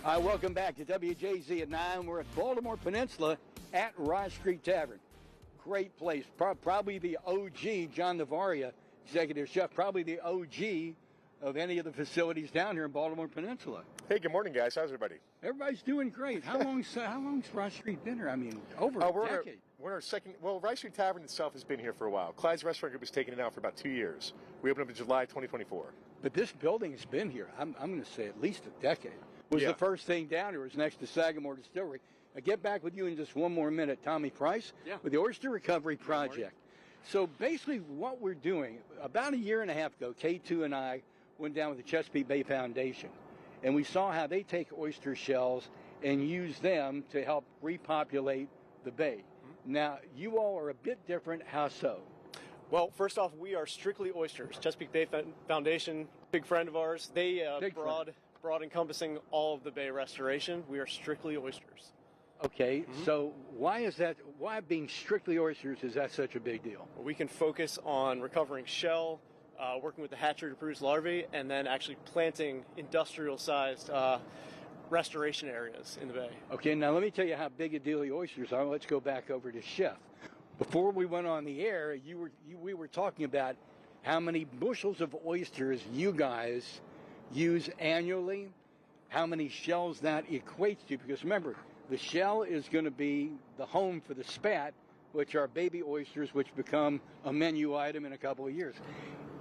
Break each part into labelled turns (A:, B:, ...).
A: Welcome back to WJZ at 9. We're at Baltimore Peninsula at Rice Street Tavern. Great place. Probably the OG, John Navaria, executive chef, probably the OG of any of the facilities down here in Baltimore Peninsula.
B: Hey, good morning, guys. How's everybody?
A: Everybody's doing great. How long's Rice Street been here? I mean, over a decade.
B: We're in our second. Well, Rice Street Tavern itself has been here for a while. Clyde's Restaurant Group has taken it out for about 2 years. We opened up in July 2024.
A: But this building's been here, I'm going to say, at least a decade. Was
B: Yeah.
A: the first thing down here. It was next to Sagamore Distillery. I'll get back with you in just one more minute, Tommy Price, with the Oyster Recovery Project. So basically what we're doing, about a year and a half ago, K2 and I went down with the Chesapeake Bay Foundation, and we saw how they take oyster shells and use them to help repopulate the bay. Now, you all are a bit different. How so?
C: Well, first off, we are strictly oysters. Chesapeake Bay Foundation, big friend of ours. They broad encompassing all of the bay restoration. We are strictly oysters.
A: Okay, so why is that? Why being strictly oysters is that such a big deal?
C: We can focus on recovering shell, working with the hatchery to produce larvae, and then actually planting industrial-sized restoration areas in the bay.
A: Okay, now let me tell you how big a deal the oysters are. Let's go back over to Chef. Before we went on the air, we were talking about how many bushels of oysters you guys use annually, how many shells that equates to, because remember, the shell is going to be the home for the spat, which are baby oysters, which become a menu item in a couple of years.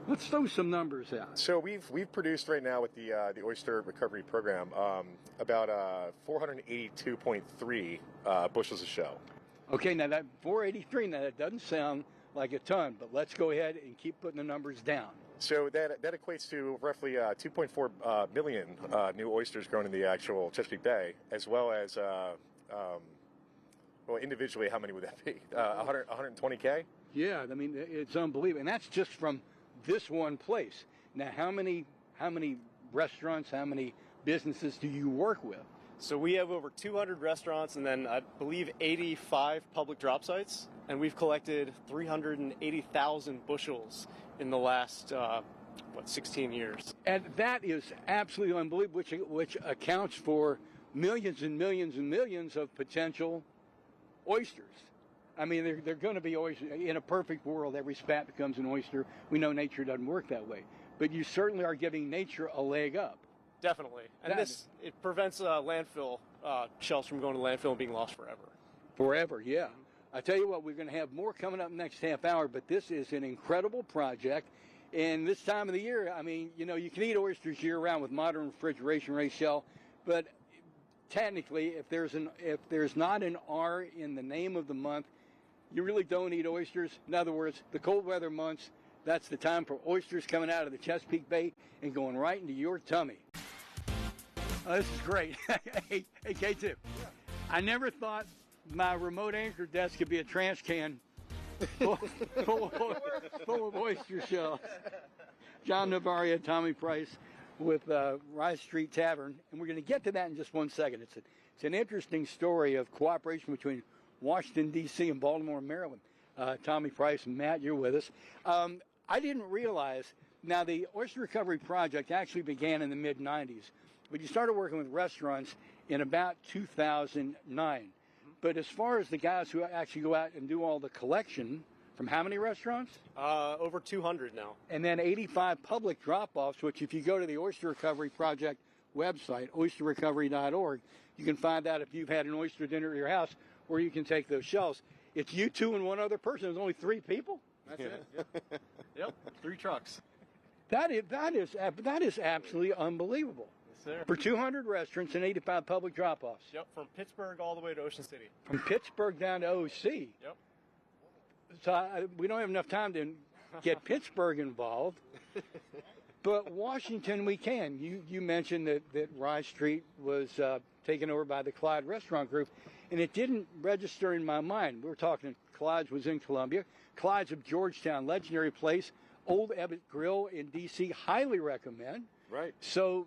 A: Let's throw some numbers out.
B: So we've produced right now with the Oyster Recovery Program about 482.3 bushels of shell.
A: Okay, now that 483, now that doesn't sound like a ton, but let's go ahead and keep putting the numbers down.
B: So that equates to roughly 2.4 million new oysters grown in the actual Chesapeake Bay, as well as, well, individually, how many would that be? 120K?
A: Yeah, I mean, it's unbelievable. And that's just from this one place. Now, how many restaurants, how many businesses do you work with?
C: So we have over 200 restaurants and then I believe 85 public drop sites, and we've collected 380,000 bushels in the last, 16 years.
A: And that is absolutely unbelievable, which accounts for millions and millions and millions of potential oysters. I mean, they're going to be oysters. In a perfect world, every spat becomes an oyster. We know nature doesn't work that way. But you certainly are giving nature a leg up.
C: Definitely. And it prevents landfill shells from going to landfill and being lost forever.
A: Forever, yeah. I tell you what, we're going to have more coming up next half hour, but this is an incredible project. And this time of the year, I mean, you know, you can eat oysters year-round with modern refrigeration raised shell, but technically, if there's not an R in the name of the month, you really don't eat oysters. In other words, the cold weather months, that's the time for oysters coming out of the Chesapeake Bay and going right into your tummy. Oh, this is great. Hey, K2. Yeah. I never thought my remote anchor desk could be a trash can full of oyster shells. John Navaria, Tommy Price with Rice Street Tavern. And we're going to get to that in just 1 second. It's an interesting story of cooperation between Washington, D.C. and Baltimore, Maryland. Tommy Price and Matt, you're with us. I didn't realize, now the Oyster Recovery Project actually began in the mid-'90s, but you started working with restaurants in about 2009. But as far as the guys who actually go out and do all the collection, from how many restaurants?
C: Over 200 now.
A: And then 85 public drop-offs, which if you go to the Oyster Recovery Project website, oysterrecovery.org, you can find out if you've had an oyster dinner at your house, or you can take those shells. It's you two and one other person. There's only 3 people?
C: That's it. Yep. 3 trucks.
A: That is absolutely unbelievable.
C: Yes, sir.
A: For 200 restaurants and 85 public drop-offs.
C: Yep, from Pittsburgh all the way to Ocean City.
A: From Pittsburgh down to OC.
C: Yep.
A: So we don't have enough time to get Pittsburgh involved. But Washington, we can. You mentioned that Rice Street was taken over by the Clyde Restaurant Group, and it didn't register in my mind. We were talking, Clyde's was in Columbia. Clyde's of Georgetown, legendary place. Old Ebbitt Grill in D.C., highly recommend.
B: Right.
A: So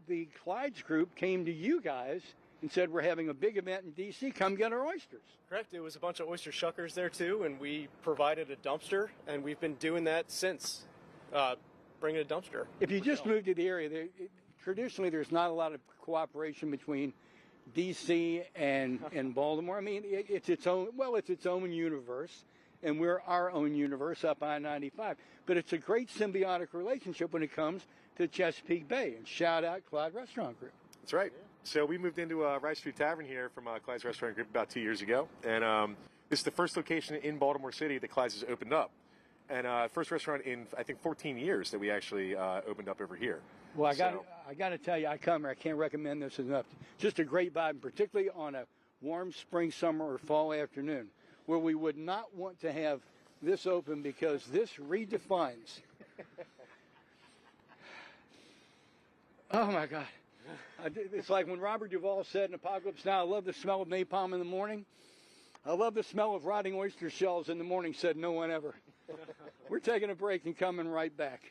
A: the Clyde's group came to you guys and said, we're having a big event in D.C., come get our oysters.
C: Correct. It was a bunch of oyster shuckers there, too, and we provided a dumpster, and we've been doing that since, bringing a dumpster.
A: If you just moved to the area, traditionally there's not a lot of cooperation between D.C. and Baltimore. I mean, it's its own universe, and we're our own universe up I-95. But it's a great symbiotic relationship when it comes to Chesapeake Bay. And shout out Clyde Restaurant Group.
B: That's right. So we moved into Rice Street Tavern here from Clyde's Restaurant Group about 2 years ago, and this is the first location in Baltimore City that Clyde's has opened up, and first restaurant in I think 14 years that we actually opened up over here.
A: Well, I got to tell you, I can't recommend this enough. Just a great vibe, particularly on a warm spring, summer, or fall afternoon, where we would not want to have this open because this redefines. Oh my God. It's like when Robert Duvall said in Apocalypse Now, I love the smell of napalm in the morning. I love the smell of rotting oyster shells in the morning, said no one ever. We're taking a break and coming right back.